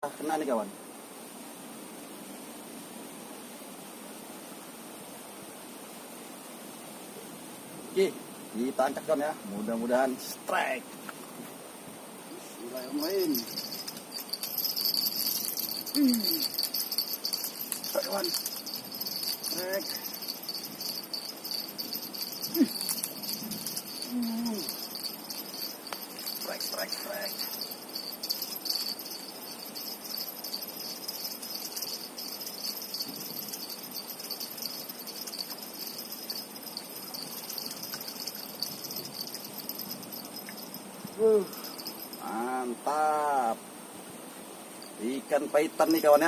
Kena nih kawan. Oke, kita angkat kawan ya. Mudah-mudahan strike. Bismillahirrahmanirrahim. Strike kawan. Strike. Strike. Mantap. Ikan paitan nih kawan ya.